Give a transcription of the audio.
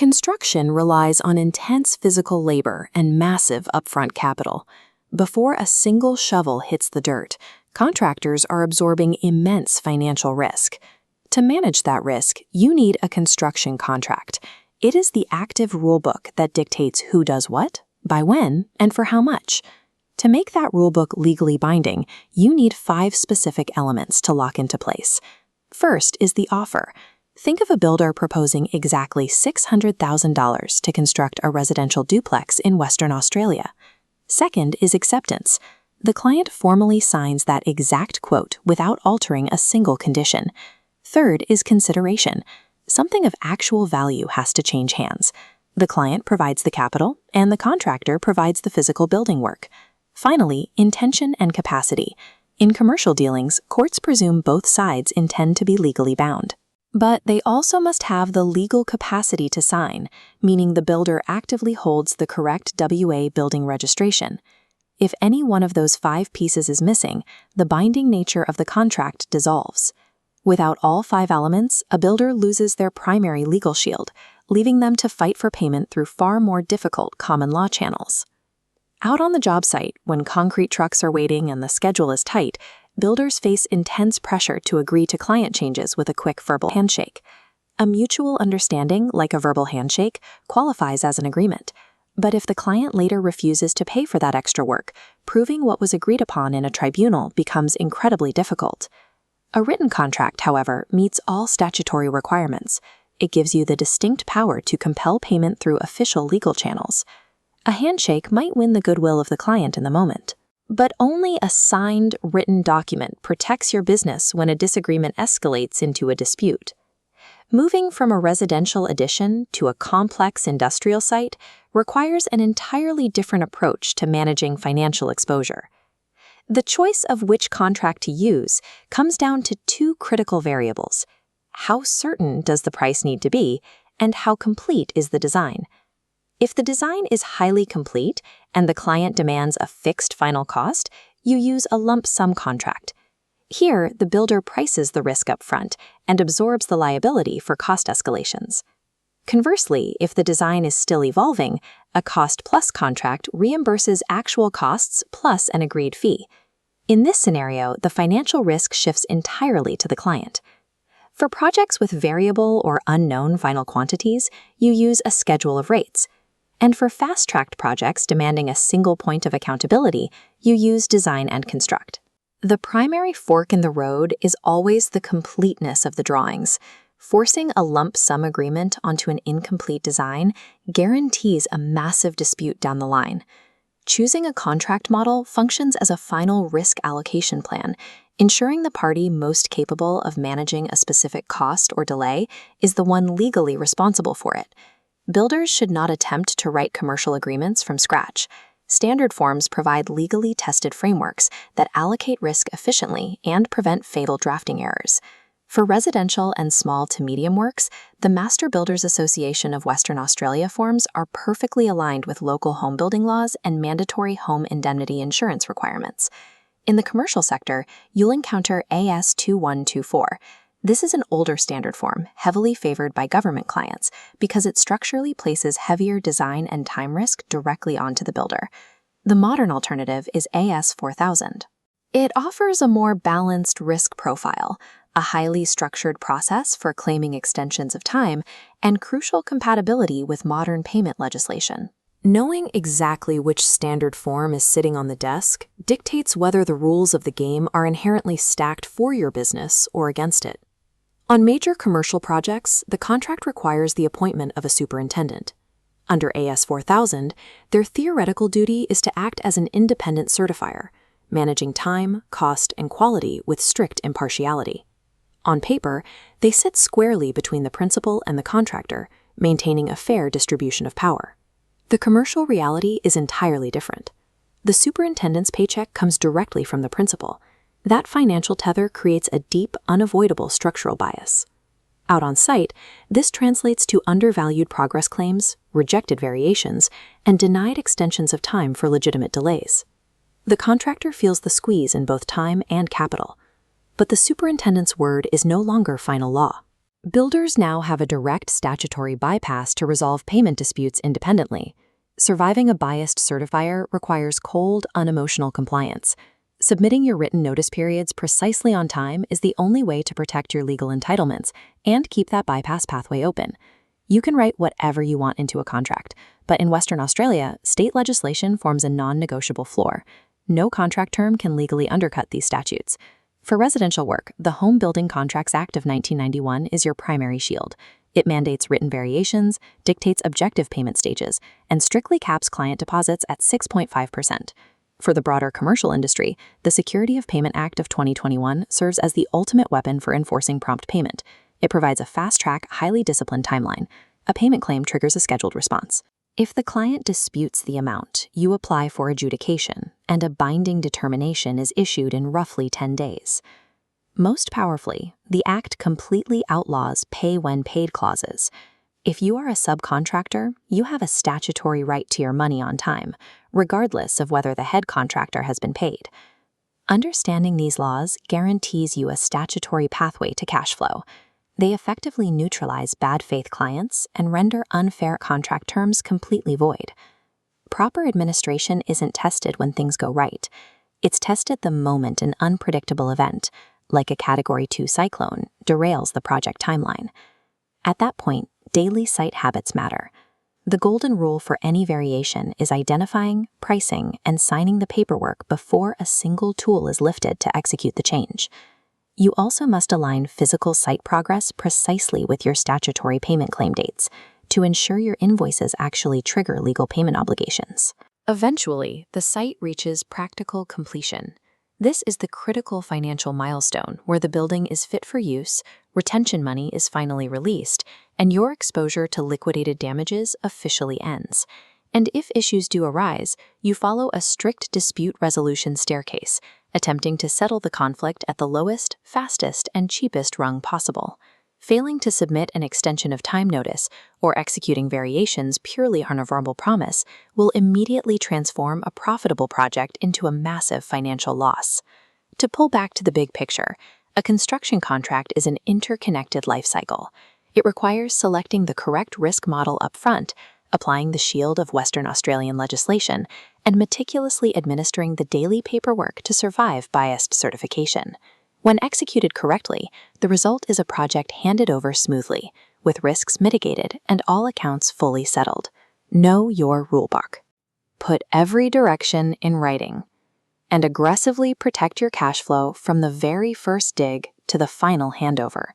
Construction relies on intense physical labor and massive upfront capital. Before a single shovel hits the dirt, contractors are absorbing immense financial risk. To manage that risk, you need a construction contract. It is the active rulebook that dictates who does what, by when, and for how much. To make that rulebook legally binding, you need 5 specific elements to lock into place. First is the offer. Think of a builder proposing exactly $600,000 to construct a residential duplex in Western Australia. Second is acceptance. The client formally signs that exact quote without altering a single condition. Third is consideration. Something of actual value has to change hands. The client provides the capital, and the contractor provides the physical building work. Finally, intention and capacity. In commercial dealings, courts presume both sides intend to be legally bound. But they also must have the legal capacity to sign, meaning the builder actively holds the correct WA building registration. If any one of those 5 pieces is missing, the binding nature of the contract dissolves. Without all 5 elements, a builder loses their primary legal shield, leaving them to fight for payment through far more difficult common law channels. Out on the job site, when concrete trucks are waiting and the schedule is tight, builders face intense pressure to agree to client changes with a quick verbal handshake. A mutual understanding, like a verbal handshake, qualifies as an agreement. But if the client later refuses to pay for that extra work, proving what was agreed upon in a tribunal becomes incredibly difficult. A written contract, however, meets all statutory requirements. It gives you the distinct power to compel payment through official legal channels. A handshake might win the goodwill of the client in the moment. But only a signed, written document protects your business when a disagreement escalates into a dispute. Moving from a residential addition to a complex industrial site requires an entirely different approach to managing financial exposure. The choice of which contract to use comes down to 2 critical variables. How certain does the price need to be, and how complete is the design? If the design is highly complete and the client demands a fixed final cost, you use a lump sum contract. Here, the builder prices the risk up front and absorbs the liability for cost escalations. Conversely, if the design is still evolving, a cost-plus contract reimburses actual costs plus an agreed fee. In this scenario, the financial risk shifts entirely to the client. For projects with variable or unknown final quantities, you use a schedule of rates. And for fast-tracked projects demanding a single point of accountability, you use design and construct. The primary fork in the road is always the completeness of the drawings. Forcing a lump sum agreement onto an incomplete design guarantees a massive dispute down the line. Choosing a contract model functions as a final risk allocation plan, ensuring the party most capable of managing a specific cost or delay is the one legally responsible for it. Builders should not attempt to write commercial agreements from scratch. Standard forms provide legally tested frameworks that allocate risk efficiently and prevent fatal drafting errors. For residential and small to medium works, the Master Builders Association of Western Australia forms are perfectly aligned with local home building laws and mandatory home indemnity insurance requirements. In the commercial sector, you'll encounter AS 2124. This is an older standard form, heavily favored by government clients, because it structurally places heavier design and time risk directly onto the builder. The modern alternative is AS 4000. It offers a more balanced risk profile, a highly structured process for claiming extensions of time, and crucial compatibility with modern payment legislation. Knowing exactly which standard form is sitting on the desk dictates whether the rules of the game are inherently stacked for your business or against it. On major commercial projects, the contract requires the appointment of a superintendent. Under AS 4000, their theoretical duty is to act as an independent certifier, managing time, cost, and quality with strict impartiality. On paper, they sit squarely between the principal and the contractor, maintaining a fair distribution of power. The commercial reality is entirely different. The superintendent's paycheck comes directly from the principal. That financial tether creates a deep, unavoidable structural bias. Out on site, this translates to undervalued progress claims, rejected variations, and denied extensions of time for legitimate delays. The contractor feels the squeeze in both time and capital, but the superintendent's word is no longer final law. Builders now have a direct statutory bypass to resolve payment disputes independently. Surviving a biased certifier requires cold, unemotional compliance. Submitting your written notice periods precisely on time is the only way to protect your legal entitlements and keep that bypass pathway open. You can write whatever you want into a contract, but in Western Australia, state legislation forms a non-negotiable floor. No contract term can legally undercut these statutes. For residential work, the Home Building Contracts Act of 1991 is your primary shield. It mandates written variations, dictates objective payment stages, and strictly caps client deposits at 6.5%. For the broader commercial industry, the Security of Payment Act of 2021 serves as the ultimate weapon for enforcing prompt payment. It provides a fast-track, highly disciplined timeline. A payment claim triggers a scheduled response. If the client disputes the amount, you apply for adjudication, and a binding determination is issued in roughly 10 days. Most powerfully, the Act completely outlaws pay-when-paid clauses. If you are a subcontractor, you have a statutory right to your money on time, regardless of whether the head contractor has been paid. Understanding these laws guarantees you a statutory pathway to cash flow. They effectively neutralize bad faith clients and render unfair contract terms completely void. Proper administration isn't tested when things go right. It's tested the moment an unpredictable event, like a Category 2 cyclone, derails the project timeline. At that point, daily site habits matter. The golden rule for any variation is identifying, pricing, and signing the paperwork before a single tool is lifted to execute the change. You also must align physical site progress precisely with your statutory payment claim dates to ensure your invoices actually trigger legal payment obligations. Eventually, the site reaches practical completion. This is the critical financial milestone where the building is fit for use, retention money is finally released, and your exposure to liquidated damages officially ends. And if issues do arise, you follow a strict dispute resolution staircase, attempting to settle the conflict at the lowest, fastest, and cheapest rung possible. Failing to submit an extension of time notice or executing variations purely on a verbal promise will immediately transform a profitable project into a massive financial loss. To pull back to the big picture, a construction contract is an interconnected life cycle. It requires selecting the correct risk model upfront, applying the shield of Western Australian legislation, and meticulously administering the daily paperwork to survive biased certification. When executed correctly, the result is a project handed over smoothly, with risks mitigated and all accounts fully settled. Know your rulebook. Put every direction in writing, and aggressively protect your cash flow from the very first dig to the final handover.